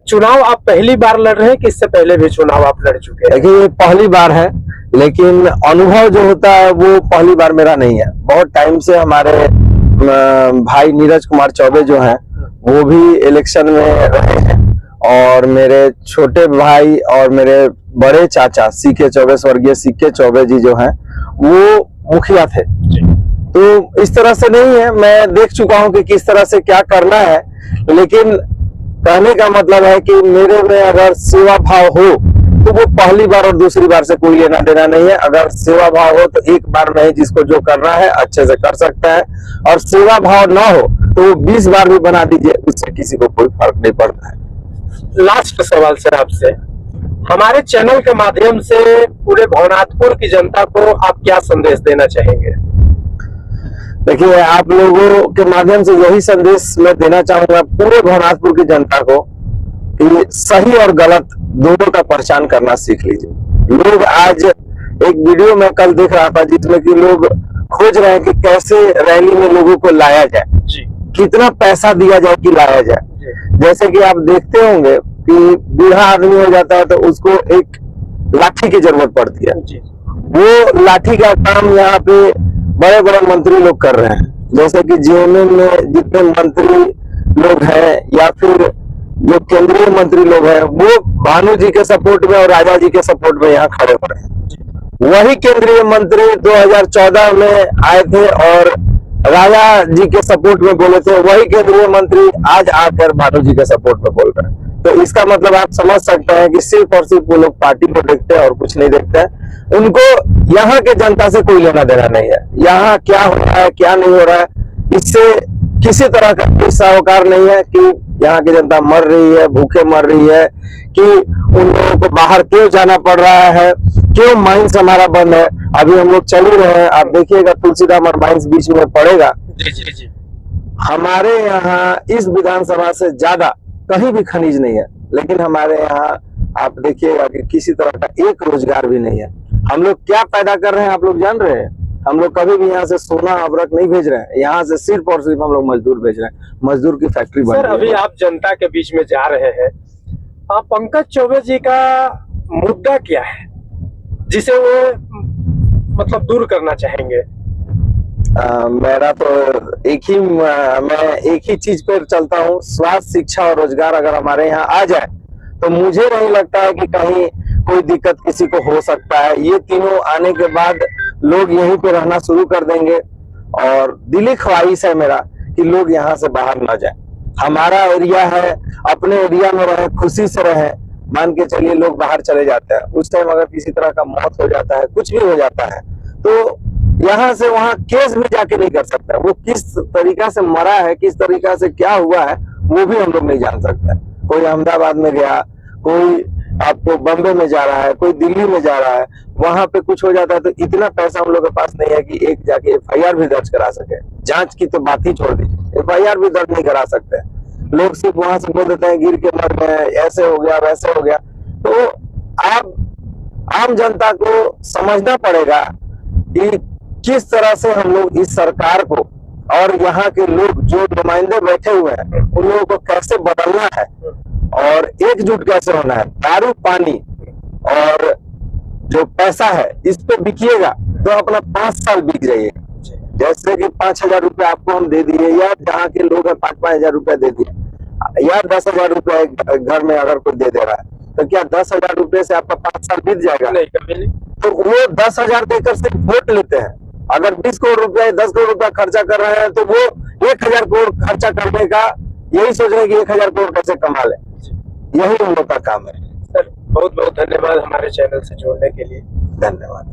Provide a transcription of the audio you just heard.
चुनाव आप पहली बार लड़ रहे हैं कि इससे पहले भी चुनाव आप लड़ चुके हैं? देखिए, ये पहली बार है, लेकिन अनुभव जो होता है वो पहली बार मेरा नहीं है। बहुत टाइम से हमारे भाई नीरज कुमार चौबे जो हैं वो भी इलेक्शन में रहे हैं, और मेरे छोटे भाई और मेरे बड़े चाचा सीके चौबे, स्वर्गीय सीके चौबे जी जो हैं वो मुखिया थे। तो इस तरह से नहीं है, मैं देख चुका हूं कि किस तरह से क्या करना है, लेकिन कहने का मतलब है कि मेरे में अगर सेवा भाव हो तो वो पहली बार और दूसरी बार से कोई लेना देना नहीं है। अगर सेवा भाव हो तो एक बार में जिसको जो करना है अच्छे से कर सकता है, और सेवा भाव ना हो तो वो 20 बार भी बना दीजिए, उससे किसी को कोई फर्क नहीं पड़ता है। लास्ट सवाल सर आपसे, हमारे चैनल के माध्यम से पूरे भवनाथपुर की जनता को आप क्या संदेश देना चाहेंगे? देखिए, आप लोगों के माध्यम से यही संदेश मैं देना चाहूंगा पूरे भवनाथपुर की जनता को कि सही और गलत दोनों का पहचान करना सीख लीजिए। लोग आज एक वीडियो में कल देख रहा था जिसमें कि लोग खोज रहे हैं कि कैसे रैली में लोगों को लाया जाए, कितना पैसा दिया जाए कि लाया जाए। जैसे कि आप देखते होंगे कि बूढ़ा आदमी हो जाता है तो उसको एक लाठी की जरूरत पड़ती है। वो लाठी का काम यहाँ पे बड़े बड़े मंत्री लोग कर रहे हैं, जैसे कि जेएमएम में जितने मंत्री लोग हैं या फिर जो केंद्रीय मंत्री लोग हैं वो भानु जी के सपोर्ट में और राजा जी के सपोर्ट में यहाँ खड़े हो रहे हैं। वही केंद्रीय मंत्री 2014 में आए थे और राजा जी के सपोर्ट में बोले थे, वही केंद्रीय मंत्री आज आकर भानु जी के सपोर्ट में बोल रहे हैं। तो इसका मतलब आप समझ सकते हैं कि सिर्फ और सिर्फ वो लोग पार्टी को देखते हैं और कुछ नहीं देखते हैं। उनको यहाँ के जनता से कोई लेना देना नहीं है। यहाँ क्या हो रहा है क्या नहीं हो रहा है इससे किसी तरह का कोई सरोकार नहीं है कि यहाँ की जनता मर रही है, भूखे मर रही है, कि उन लोगों को बाहर क्यों जाना पड़ रहा है, क्यों माइंस हमारा बंद है। अभी हम लोग चल ही रहे हैं, आप देखिएगा तुलसीधाम और माइंस बीच में पड़ेगा। जी। हमारे यहाँ इस विधानसभा से ज्यादा कहीं भी खनिज नहीं है, लेकिन हमारे यहाँ आप देखिएगा कि किसी तरह का एक रोजगार भी नहीं है। हम लोग क्या पैदा कर रहे हैं आप लोग जान रहे हैं? हम लोग कभी भी यहाँ से सोना अबरक नहीं भेज रहे हैं, यहाँ से सिर्फ और सिर्फ हम लोग मजदूर भेज रहे हैं। मजदूर की फैक्ट्री बन रही है। सर, अभी आप जनता के बीच में जा रहे हैं, पंकज चौबे जी का मुद्दा क्या है जिसे वो मतलब दूर करना चाहेंगे? मेरा तो मैं एक ही चीज पर चलता हूँ, स्वास्थ्य, शिक्षा और रोजगार अगर हमारे यहाँ आ जाए तो मुझे नहीं लगता है कि कहीं कोई दिक्कत किसी को हो सकता है। ये तीनों आने के बाद लोग यहीं पे रहना शुरू कर देंगे, और दिली ख्वाहिश है मेरा कि लोग यहाँ से बाहर ना जाए। हमारा एरिया है, अपने एरिया में रहे, खुशी से रहे। मान के चलिए लोग बाहर चले जाते हैं, उस टाइम अगर किसी तरह का मौत हो जाता है, कुछ भी हो जाता है, तो यहाँ से वहाँ केस भी जाके नहीं कर सकता। वो किस तरीका से मरा है, किस तरीका से क्या हुआ है, वो भी हम लोग नहीं जान सकते। कोई अहमदाबाद में गया, कोई आपको बम्बे में जा रहा है, कोई दिल्ली में जा रहा है, वहां पे कुछ हो जाता है तो इतना पैसा हम लोग के पास नहीं है कि एक जाके एफआईआर भी दर्ज करा सके। जांच की तो बात ही छोड़ दीजिए, एफआईआर भी दर्ज नहीं करा सकते। लोग सिर्फ वहां से बोल देते हैं गिर के मर गए, ऐसे हो गया वैसे हो गया। तो आप आम जनता को समझना पड़ेगा कि किस तरह से हम लोग इस सरकार को और यहाँ के लोग जो नुमाइंदे बैठे हुए हैं उन लोगों को कैसे बदलना है और एकजुट कैसे होना है। दारू, पानी और जो पैसा है इस पे बिकिएगा तो अपना 5 साल बिक जाइए। जैसे कि 5,000 रुपये आपको हम दे दिए, या जहाँ के लोग हैं 5-5 हजार रुपया दे दिए, या 10,000 रुपया घर में अगर कोई दे रहा है तो क्या 10,000 रुपये से आपका 5 साल बीत जाएगा? नहीं, कभी नहीं। तो वो 10,000 देकर सिर्फ वोट लेते हैं। अगर 20 करोड़ रुपया 10 करोड़ रुपया खर्चा कर रहे हैं तो वो 1,000 करोड़ खर्चा करने का यही सोच रहे हैं कि 1,000 करोड़ कैसे कमा ले। यही हम लोग का काम है। सर, बहुत बहुत धन्यवाद हमारे चैनल से जुड़ने के लिए। धन्यवाद।